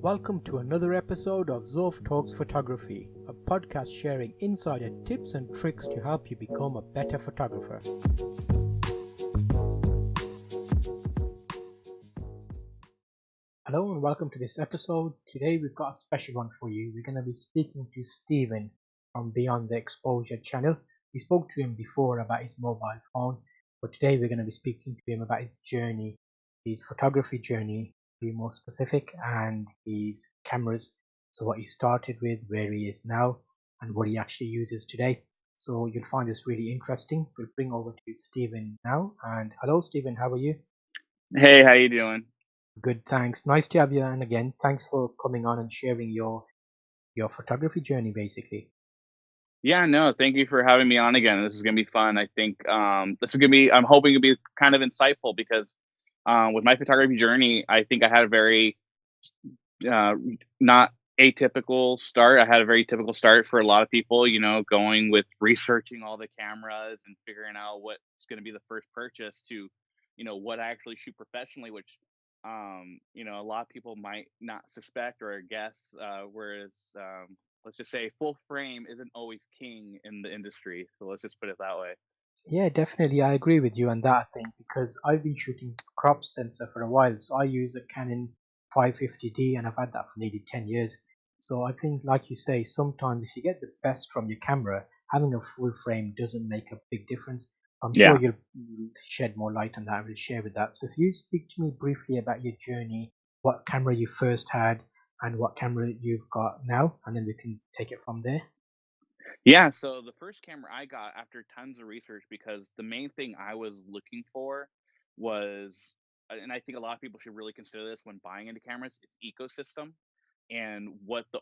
Welcome to another episode of Zulf Talks Photography, a podcast sharing insider tips and tricks to help you become a better photographer. Hello and welcome to this episode. Today we've got a special one for you. We're going to be speaking to Stephen from Beyond the Exposure channel. We spoke to him before about his mobile phone, but today we're going to be speaking to him about his journey, his photography journey, to be more specific, and his cameras. So what he started with, where he is now, and what he actually uses today. So you'll find this really interesting. We'll bring over to Stephen now. And hello, Stephen. How are you? Hey, how you doing? Good, thanks. Nice to have you on again. Thanks for coming on and sharing your photography journey, basically. Yeah, no, thank you for having me on again. This is gonna be fun. I think this is gonna be. I'm hoping to be kind of insightful because with my photography journey, I think I had a very uh, not atypical start. I had a very typical start for a lot of people. Going with researching all the cameras and figuring out what's going to be the first purchase to, what I actually shoot professionally, which a lot of people might not suspect or guess. Whereas, let's just say, full frame isn't always king in the industry. So let's just put it that way. Yeah, definitely. I agree with you on that thing because I've been shooting crop sensor for a while. So I use a Canon 550D and I've had that for nearly 10 years. So I think, like you say, sometimes if you get the best from your camera, having a full frame doesn't make a big difference. I'm sure Yeah. you'll shed more light on that. We'll share with that. So if you speak to me briefly about your journey, what camera you first had, and what camera you've got now, and then we can take it from there. Yeah, so the first camera I got after tons of research, because the main thing I was looking for was, and I think a lot of people should really consider this when buying into cameras, it's ecosystem and what the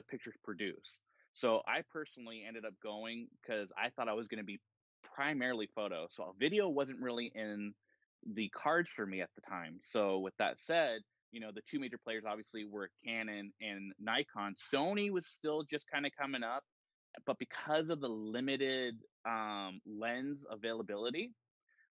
pictures produce. So I personally ended up going because I thought I was going to be primarily photo. So video wasn't really in the cards for me at the time. So with that said, the two major players obviously were Canon and Nikon. Sony was still just kind of coming up, but because of the limited lens availability,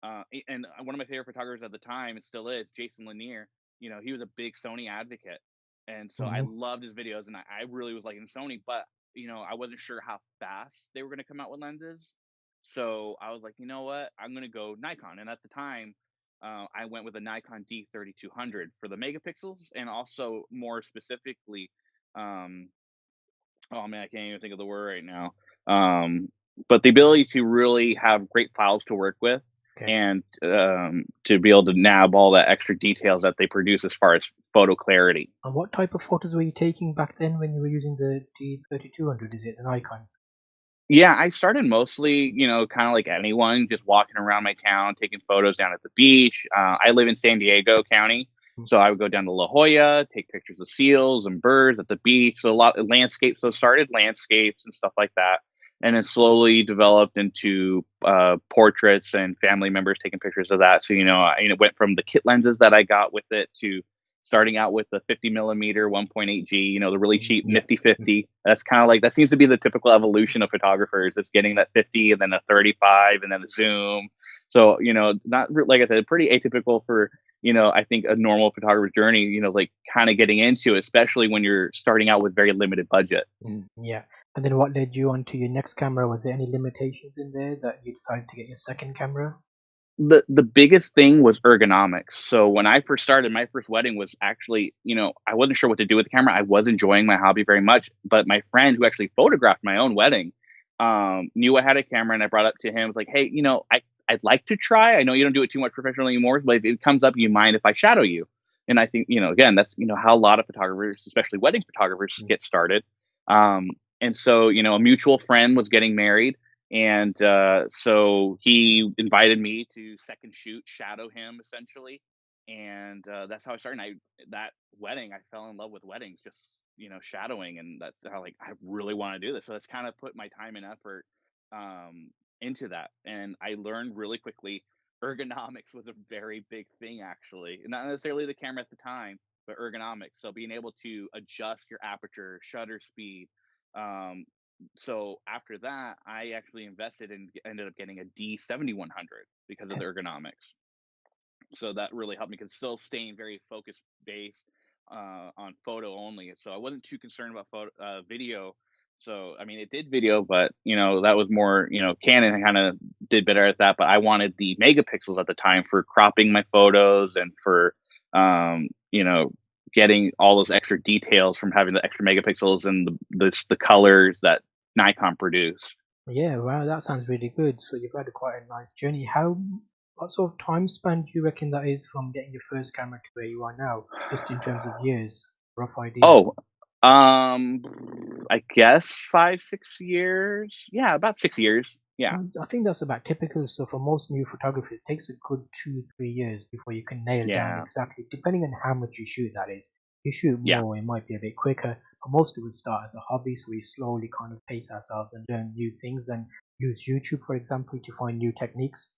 and one of my favorite photographers at the time, it still is, Jason Lanier. He was a big Sony advocate, and so I Hmm. loved his videos, and I really was liking Sony, but I wasn't sure how fast they were going to come out with lenses. So I was like, you know what, I'm going to go Nikon. And at the time, I went with a Nikon D3200 for the megapixels, and also more specifically, um, oh man, I can't even think of the word right now. Um, but the ability to really have great files to work with, Okay. and to be able to nab all that extra details that they produce as far as photo clarity. And what type of photos were you taking back then when you were using the D3200? Is it an Nikon? Yeah, I started mostly, kind of like anyone, just walking around my town, taking photos down at the beach. I live in San Diego County, Mm. so I would go down to La Jolla, take pictures of seals and birds at the beach. So a lot of landscapes. So started landscapes and stuff like that, and then slowly developed into portraits and family members taking pictures of that. So went from the kit lenses that I got with it to starting out with the 50 millimeter 1.8G, the really cheap Yeah. nifty 50. That's kind of like, that seems to be the typical evolution of photographers. It's getting that 50 and then a 35 and then a zoom. So, not like I said, pretty atypical for, I think a normal photographer's journey, like kind of getting into it, especially when you're starting out with very limited budget. Yeah. And then what led you on to your next camera? Was there any limitations in there that you decided to get your second camera? The biggest thing was ergonomics. So when I first started, my first wedding was actually, I wasn't sure what to do with the camera. I was enjoying my hobby very much, but my friend who actually photographed my own wedding knew I had a camera, and I brought it up to him. Was like, hey, I'd like to try. I know you don't do it too much professionally anymore, but if it comes up, you mind if I shadow you? And I think, again, that's how a lot of photographers, especially wedding photographers, Mm. get started. Um, and so, a mutual friend was getting married, and so he invited me to second shoot, shadow him essentially, and that's how I started. That wedding, I fell in love with weddings, just shadowing, and that's how, like, I really want to do this. So that's kind of put my time and effort um, into that, and I learned really quickly. Ergonomics was a very big thing, actually, not necessarily the camera at the time, but ergonomics. So being able to adjust your aperture, shutter speed. Um, so after that, I actually invested and ended up getting a D7100 because of the Okay. ergonomics. So that really helped me because still staying very focus based on photo only. So I wasn't too concerned about video. So I mean, it did video, but that was more, Canon kind of did better at that. But I wanted the megapixels at the time for cropping my photos and for um, you know getting all those extra details from having the extra megapixels and the colors that Nikon produced. Yeah, wow, that sounds really good. So you've had quite a nice journey. What sort of time span do you reckon that is from getting your first camera to where you are now, just in terms of years, rough idea? Oh, um, I guess 5, 6 years? Yeah, about 6 years. Yeah. I think that's about typical. So for most new photographers, it takes a good 2, 3 years before you can nail down Yeah. exactly, depending on how much you shoot, that is. If you shoot Yeah. more, it might be a bit quicker, but most of us start as a hobby, so we slowly kind of pace ourselves and learn new things and use YouTube, for example, to find new techniques.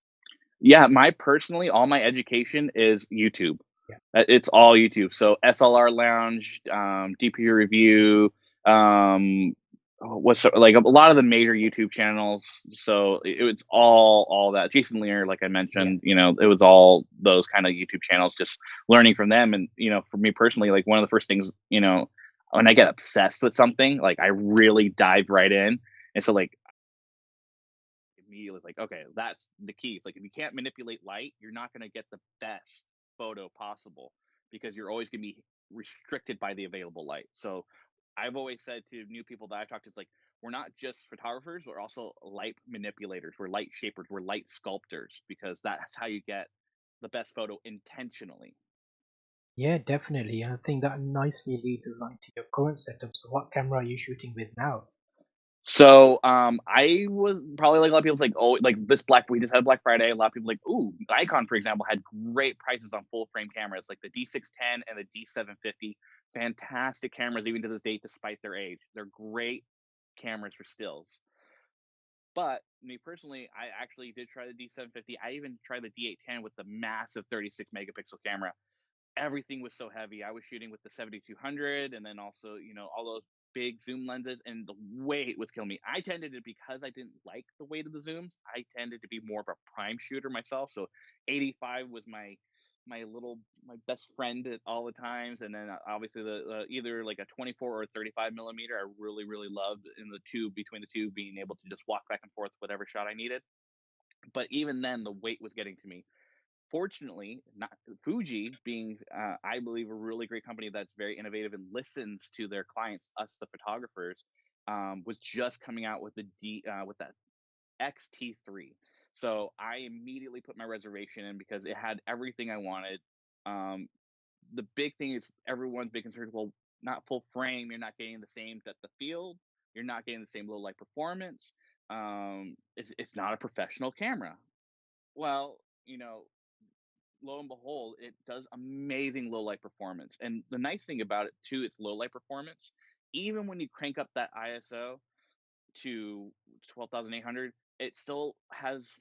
Yeah, personally, all my education is YouTube. Yeah. It's all YouTube. So SLR Lounge, DP Review, like a lot of the major YouTube channels. So it's all that. Jason Lear, like I Yeah. mentioned, it was all those kind of YouTube channels, just learning from them. And for me personally, like one of the first things, when I get obsessed with something, like I really dive right in. And so like immediately like, okay, that's the key. It's like if you can't manipulate light, you're not going to get the best photo possible because you're always going to be restricted by the available light. So I've always said to new people that I've talked to, it's like we're not just photographers, we're also light manipulators, we're light shapers, we're light sculptors because that's how you get the best photo intentionally. Yeah, definitely. And I think that nicely leads us on to your current setup. So what camera are you shooting with now? So, I was probably like a lot of people's like, oh, like this we just had Black Friday. A lot of people like, ooh, Nikon, for example, had great prices on full frame cameras, like the D610 and the D750. Fantastic cameras, even to this date, despite their age. They're great cameras for stills. But me personally, I actually did try the D750. I even tried the D810 with the massive 36 megapixel camera. Everything was so heavy. I was shooting with the 7200 and then also, all those big zoom lenses and the weight was killing me. I tended to, because I didn't like the weight of the zooms, I tended to be more of a prime shooter myself. So 85 was my best friend at all the times, and then obviously the either like a 24 or 35 millimeter I really loved, in the two between the two, being able to just walk back and forth whatever shot I needed. But even then the weight was getting to me. Fortunately, not Fuji, being I believe a really great company that's very innovative and listens to their clients, us the photographers, was just coming out with with that XT3. So I immediately put my reservation in because it had everything I wanted. Um, the big thing is everyone's big concern. Well, not full frame. You're not getting the same depth of field. You're not getting the same low light performance. It's not a professional camera. Well, lo and behold, it does amazing low light performance. And the nice thing about it too, it's low light performance. Even when you crank up that ISO to 12,800, it still has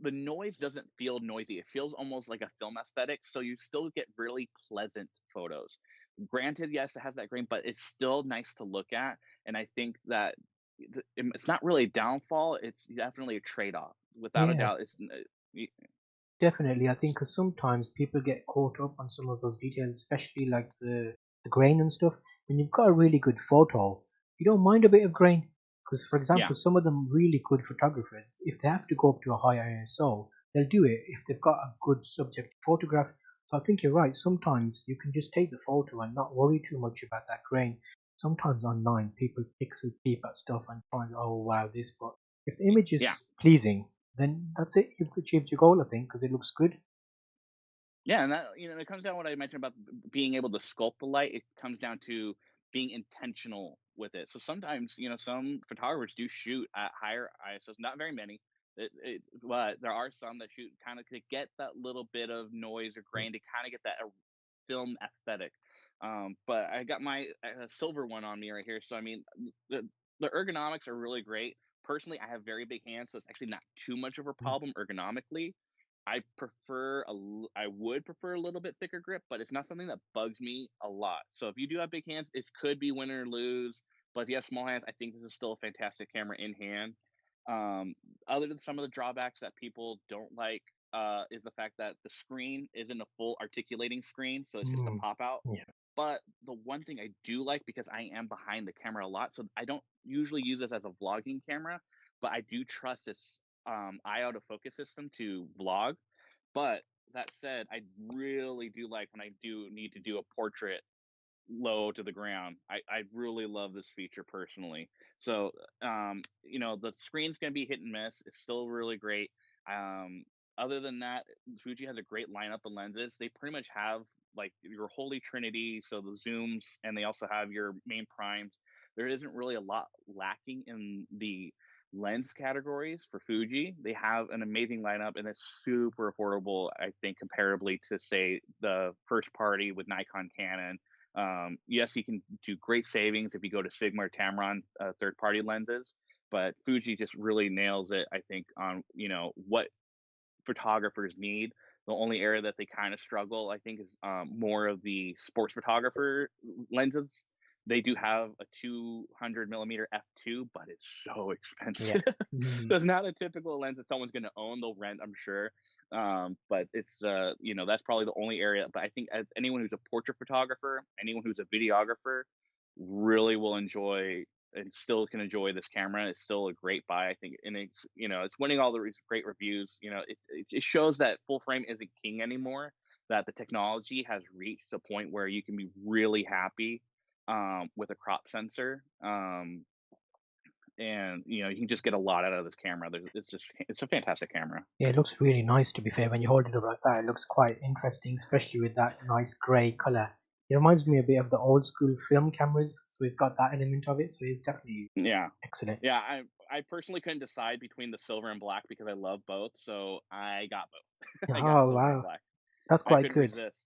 the noise doesn't feel noisy. It feels almost like a film aesthetic. So you still get really pleasant photos. Granted, yes, it has that grain, but it's still nice to look at. And I think that it's not really a downfall. It's definitely a trade off. Without a Yeah, doubt, definitely. I think because sometimes people get caught up on some of those details, especially like the grain and stuff. When you've got a really good photo, you don't mind a bit of grain. Because, for yeah, example, some of them really good photographers, if they have to go up to a high ISO, they'll do it if they've got a good subject to photograph. So I think you're right. Sometimes you can just take the photo and not worry too much about that grain. Sometimes online, people pixel peep at stuff and find, oh wow, this, but if the image yeah. is pleasing, then that's it. You've achieved your goal, I think, because it looks good. Yeah, and that it comes down to what I mentioned about being able to sculpt the light. It comes down to being intentional with it. So sometimes, some photographers do shoot at higher ISOs. Not very many, but there are some that shoot kind of to get that little bit of noise or Mm, grain to kind of get that film aesthetic. But I got my silver one on me right here. So I mean, the ergonomics are really great. Personally, I have very big hands, so it's actually not too much of a mm. problem ergonomically. I would prefer a little bit thicker grip, but it's not something that bugs me a lot. So if you do have big hands, it could be win or lose. But if you have small hands, I think this is still a fantastic camera in hand. Um, Other than some of the drawbacks that people don't like, is the fact that the screen isn't a full articulating screen, so it's just a Mm, pop out. yeah. But the one thing I do like, because I am behind the camera a lot, so I don't usually use this as a vlogging camera, but I do trust this eye autofocus system to vlog. But that said, I really do like when I do need to do a portrait low to the ground. I really love this feature personally. So, the screen's gonna be hit and miss. It's still really great. Um, Other than that, Fuji has a great lineup of lenses. They pretty much have like your holy trinity, so the zooms, and they also have your main primes. There isn't really a lot lacking in the lens categories for Fuji. They have an amazing lineup, and it's super affordable, I think, comparably to say the first party with Nikon, Canon. Yes, you can do great savings if you go to Sigma or Tamron third party lenses, but Fuji just really nails it, I think, on what photographers need. The only area that they kind of struggle, I think, is more of the sports photographer lenses. They do have a 200 millimeter f2, but it's so Yeah. expensive. Mm, So it's not a typical lens that someone's going to own. They'll rent, I'm sure. But it's that's probably the only area. But I think as anyone who's a portrait photographer, anyone who's a videographer, really will enjoy and still can enjoy this camera. It's still a great buy, I think, and it's winning all the great reviews. It shows that full frame isn't king anymore. That the technology has reached a point where you can be really happy with a crop sensor, and you can just get a lot out of this camera. It's a fantastic camera. yeah, it looks really nice to be fair. When you hold it up like that, it looks quite interesting, especially with that nice grey colour. It reminds me a bit of the old school film cameras, so it's got that element of it, so it's definitely Yeah, excellent. yeah. I personally couldn't decide between the silver and black because I love both, so I got both. I got Oh silver and wow, black. that's I quite couldn't good. resist.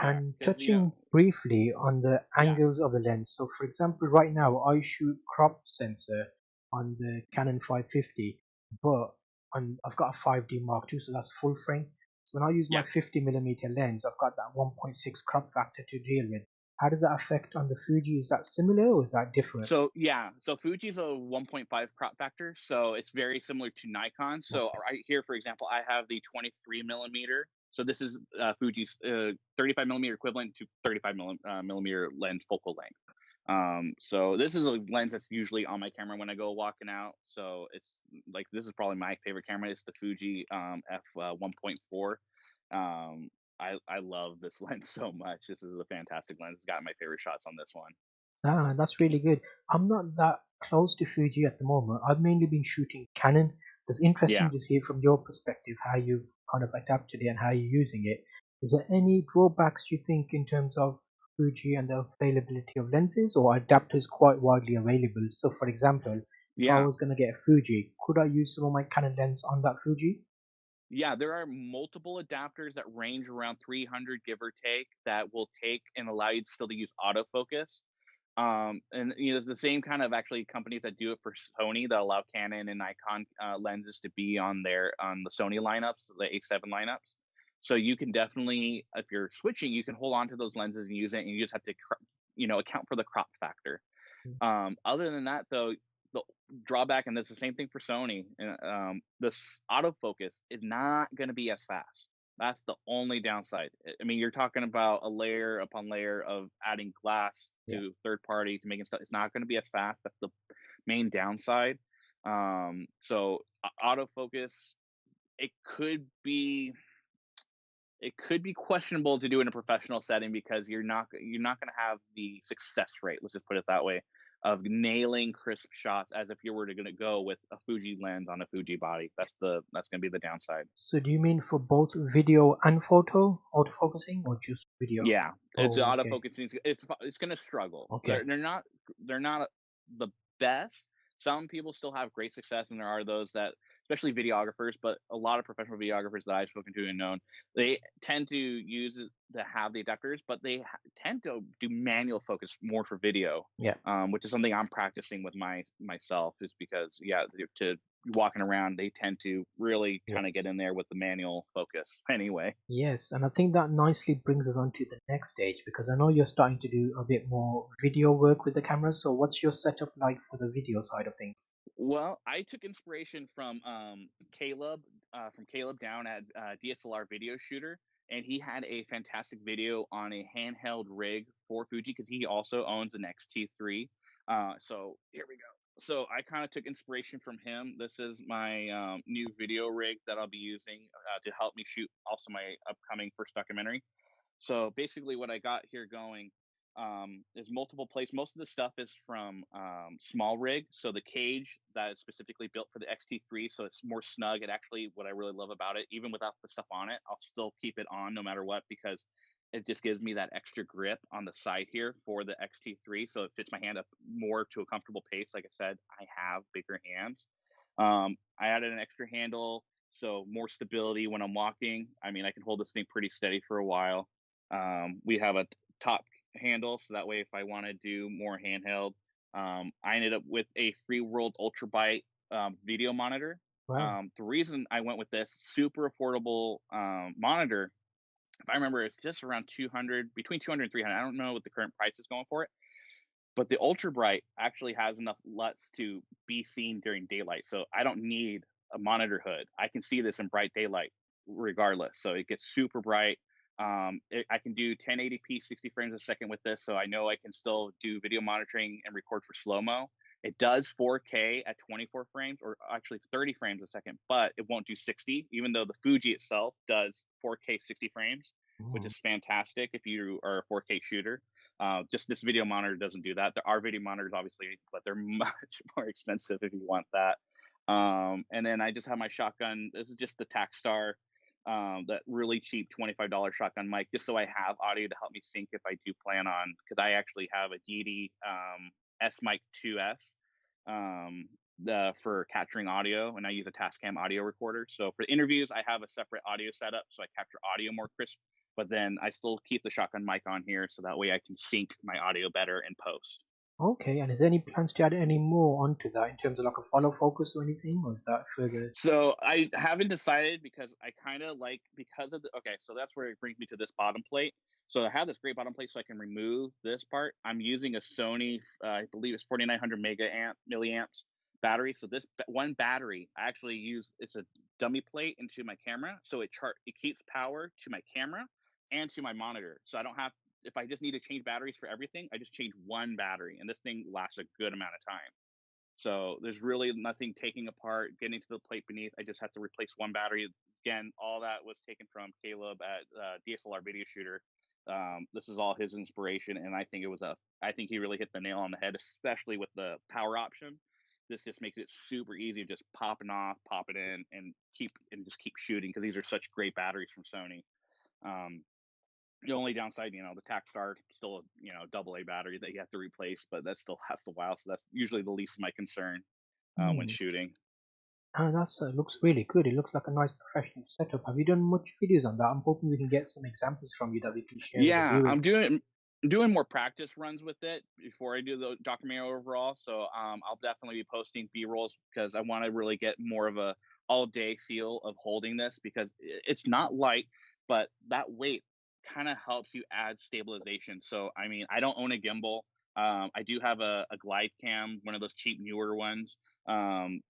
Yeah, And because touching briefly on the yeah, angles of the lens. So for example, right now I shoot crop sensor on the Canon 550, but I've got a 5D Mark II, so that's full frame. So when I use my yeah. 50mm lens, I've got that 1.6 crop factor to deal with. How does that affect on the Fuji? Is that similar or is that different? So yeah, so Fuji's a 1.5 crop factor, so it's very similar to Nikon. So Okay. right here, for example, I have the 23 millimeter. So this is Fuji's 35 millimeter equivalent to 35 millimeter lens focal length. So this is a lens that's usually on my camera when I go walking out. So it's like this is probably my favorite camera. It's the Fuji f 1.4. I love this lens so much. This is a fantastic lens. It's got my favorite shots on this one. Ah, that's really good. I'm not that close to Fuji at the moment. I've mainly been shooting Canon. It's interesting Yeah. to see from your perspective how you've kind of adapted it and how you're using it. Is there any drawbacks you think in terms of Fuji and the availability of lenses, or are adapters quite widely available? So, for example, if I Yeah. was going to get a Fuji, could I use some of my Canon lens on that Fuji? Yeah, there are multiple adapters that range around 300 give or take that will take and allow you to still to use autofocus. And it's the same kind of actually companies that do it for Sony that allow Canon and Nikon lenses to be on the Sony lineups, the A7 lineups. So you can definitely, if you're switching, you can hold on to those lenses and use it, and you just have to, account for the crop factor. Other than that, though, the drawback, and that's the same thing for Sony, this autofocus is not going to be as fast. That's the only downside. I mean, you're talking about a layer upon layer of adding glass Yeah. to third party to making stuff. It's not going to be as fast. That's the main downside. So autofocus, it could be it could be questionable to do in a professional setting because you're not going to have the success rate. Let's just put it that way, of nailing crisp shots as if you were going to go with a Fuji lens on a Fuji body. That's going to be the downside. So, do you mean for both video and photo autofocusing, or just video? Yeah, it's Oh, okay. autofocusing. It's going to struggle. Okay. They're not the best. Some people still have great success, and there are those that, especially videographers, but a lot of professional videographers that I've spoken to and known, they tend to use it to have the adapters, but they tend to do manual focus more for video, Yeah. which is something I'm practicing with myself. Is because to walking around, they tend to really kind of get Yes. in there with the manual focus anyway. Yes, and I think that nicely brings us on to the next stage because I know you're starting to do a bit more video work with the camera. So, what's your setup like for the video side of things? Well, I took inspiration from Caleb. from Caleb down at DSLR Video Shooter, and he had a fantastic video on a handheld rig for Fuji because he also owns an X-T3. So here we go. So I kind of took inspiration from him. This is my new video rig that I'll be using to help me shoot also my upcoming first documentary. So basically, what I got here going is multiple plates. Most of the stuff is from Small Rig. So the cage that is specifically built for the XT3, so it's more snug. It actually, what I really love about it, even without the stuff on it, I'll still keep it on no matter what because it just gives me that extra grip on the side here for the XT3. So it fits my hand up more to a comfortable pace. Like I said, I have bigger hands. I added an extra handle, so more stability when I'm walking. I mean, I can hold this thing pretty steady for a while. We have a top handle, so that way if I want to do more handheld, I ended up with a Free World Ultrabyte video monitor. Wow. The reason I went with this super affordable monitor, if I remember, it's just around 200, between 200 and 300. I don't know what the current price is going for it, but the ultra bright actually has enough LUTs to be seen during daylight. So I don't need a monitor hood. I can see this in bright daylight regardless. So it gets super bright. I can do 1080p 60 frames a second with this. So I know I can still do video monitoring and record for slow mo. It does 4K at 24 frames or actually 30 frames a second, but it won't do 60, even though the Fuji itself does 4K 60 frames, which Mm. is fantastic if you are a 4K shooter. Just this video monitor doesn't do that. There are video monitors, obviously, but they're much more expensive if you want that. And then I just have my shotgun. This is just the Takstar, that really cheap $25 shotgun mic, just so I have audio to help me sync if I do plan on, because I actually have a DD S Mic 2S for capturing audio, and I use a Tascam audio recorder. So for interviews, I have a separate audio setup, so I capture audio more crisp, but then I still keep the shotgun mic on here so that way I can sync my audio better in post. Okay, and is there any plans to add any more onto that in terms of like a follow focus or anything, or is that further? So I haven't decided because I kind of like, because of the, okay, so that's where it brings me to this bottom plate. So I have this great bottom plate so I can remove this part. I'm using a Sony, I believe it's 4900 milliamps battery. So this one battery I actually use, it's a dummy plate into my camera. So it keeps power to my camera and to my monitor. So I don't have, if I just need to change batteries for everything, I just change one battery and this thing lasts a good amount of time. So there's really nothing taking apart, getting to the plate beneath. I just have to replace one battery. Again, all that was taken from Caleb at DSLR Video Shooter. This is all his inspiration, and I think I think he really hit the nail on the head, especially with the power option. This just makes it super easy, just popping off, pop it in, and just keep shooting because these are such great batteries from Sony. Um, the only downside, the Takstar still a double A battery that you have to replace, but that still lasts a while. So that's usually the least of my concern when Hmm. shooting. Ah, that's looks really good. It looks like a nice professional setup. Have you done much videos on that? I'm hoping we can get some examples from you that we can share with the Yeah, I'm viewers. doing more practice runs with it before I do the documentary overall. So I'll definitely be posting B rolls because I want to really get more of a all day feel of holding this because it's not light, but that weight kind of helps you add stabilization. So I mean, I don't own a gimbal. I do have a glide cam, one of those cheap newer ones. Um,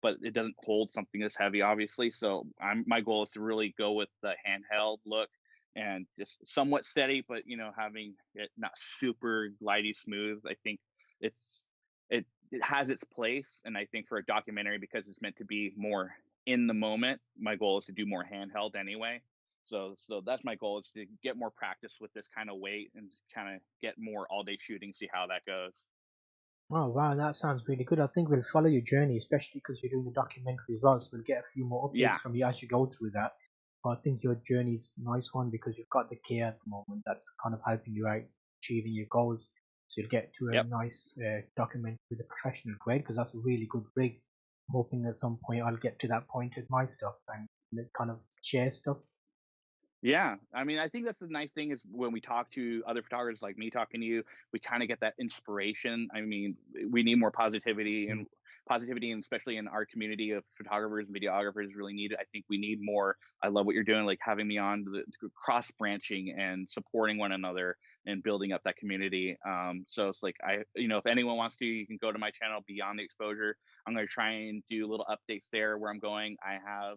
but it doesn't hold something this heavy, obviously. So my goal is to really go with the handheld look and just somewhat steady, but having it not super glidey smooth. I think it's it has its place, and I think for a documentary because it's meant to be more in the moment. My goal is to do more handheld anyway. So that's my goal is to get more practice with this kind of weight and kind of get more all day shooting, see how that goes. Oh wow, that sounds really good. I think we'll follow your journey, especially because you're doing the documentary as well. So we'll get a few more updates Yeah. from you as you go through that. But I think your journey's a nice one because you've got the gear at the moment that's kind of helping you out achieving your goals. So you'll get to a Yep. nice documentary with a professional grade because that's a really good rig. I'm hoping at some point I'll get to that point with my stuff and kind of share stuff. Yeah, I mean, I think that's the nice thing is when we talk to other photographers like me talking to you, we kind of get that inspiration. I mean, we need more Mm. positivity, and especially in our community of photographers and videographers, really need it. I think we need more. I love what you're doing, like having me on the cross branching and supporting one another and building up that community. So it's like if anyone wants to, you can go to my channel Beyond the Exposure. I'm going to try and do little updates there where I'm going. I have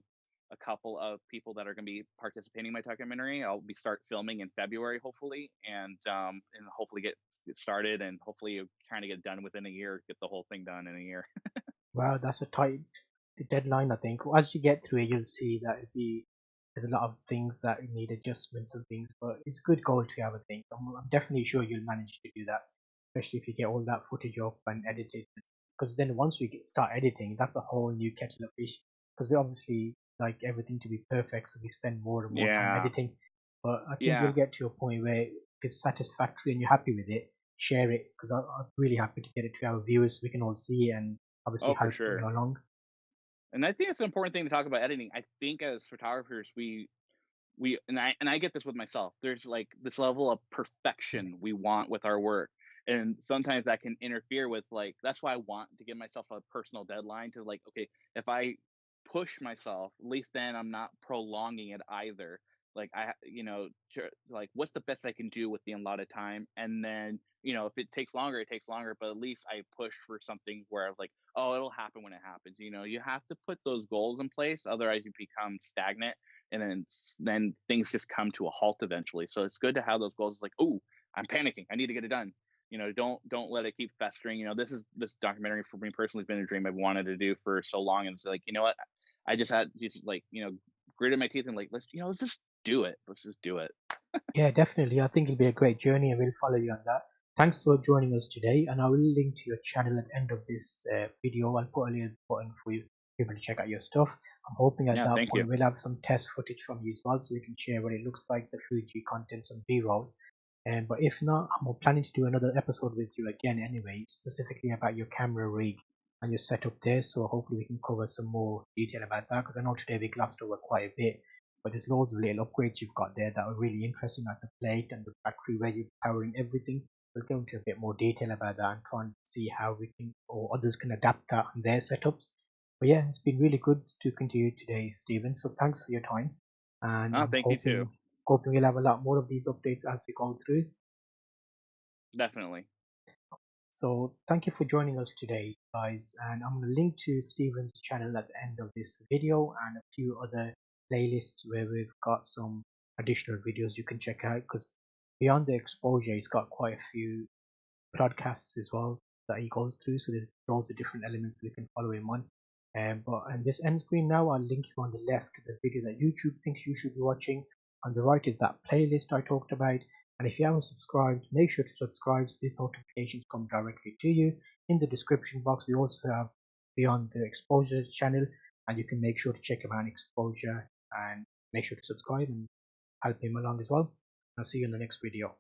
a couple of people that are going to be participating in my documentary. I'll be start filming in February, hopefully, and hopefully get started, and hopefully trying to get done within a year, get the whole thing done in a year. Wow, that's a tight deadline, I think. As you get through it, you'll see that there's a lot of things that need adjustments and things, but it's a good goal to have, I think. I'm definitely sure you'll manage to do that, especially if you get all that footage up and edited. Because then once we start editing, that's a whole new kettle of fish. Because we obviously like everything to be perfect, so we spend more and more time Yeah, editing. But I think you'll yeah. get to a point where if it's satisfactory and you're happy with it, share it. Because I'm really happy to get it to our viewers so we can all see it and obviously Oh, for help sure. along. And I think it's an important thing to talk about editing. I think as photographers, we get this with myself. There's like this level of perfection we want with our work, and sometimes that can interfere with, like, that's why I want to give myself a personal deadline to, like, okay, if I push myself, at least then I'm not prolonging it either. Like, like, what's the best I can do with the allotted time, and then, if it takes longer, it takes longer, but at least I push for something where I was like, oh, it'll happen when it happens. You have to put those goals in place, otherwise you become stagnant, and then things just come to a halt eventually. So it's good to have those goals. It's like, oh, I'm panicking, I need to get it done. Don't let it keep festering. This documentary for me personally has been a dream I've wanted to do for so long, and it's like, you know what, I just had just, like, gritted my teeth and, like, let's just do it. Let's just do it. Yeah, definitely. I think it'll be a great journey and we'll follow you on that. Thanks for joining us today, and I will link to your channel at the end of this video. I'll put a little button for you people to check out your stuff. I'm hoping at Yeah, that thank you. point we'll have some test footage from you as well so we can share what it looks like, the Fuji content, some B-roll. But if not, I'm planning to do another episode with you again anyway, specifically about your camera rig and your setup there. So hopefully we can cover some more detail about that, because I know today we glossed over quite a bit, but there's loads of little upgrades you've got there that are really interesting, like the plate and the battery where you're powering everything. We'll go into a bit more detail about that and try and see how we can or others can adapt that on their setups. But yeah, it's been really good talking to you today, Stephen. So thanks for your time, and Oh, I'm thank you too. hoping we'll have a lot more of these updates as we go through. Definitely. So thank you for joining us today, guys, and I'm going to link to Steven's channel at the end of this video and a few other playlists where we've got some additional videos you can check out, because beyond the exposure, he's got quite a few podcasts as well that he goes through. So there's loads of different elements we can follow him on. And this end screen now, I'll link you on the left to the video that YouTube thinks you should be watching. On the right is that playlist I talked about. And if you haven't subscribed, make sure to subscribe so these notifications come directly to you. In the description box, we also have Beyond the Exposure channel, and you can make sure to check him out on Exposure and make sure to subscribe and help him along as well. I'll see you in the next video.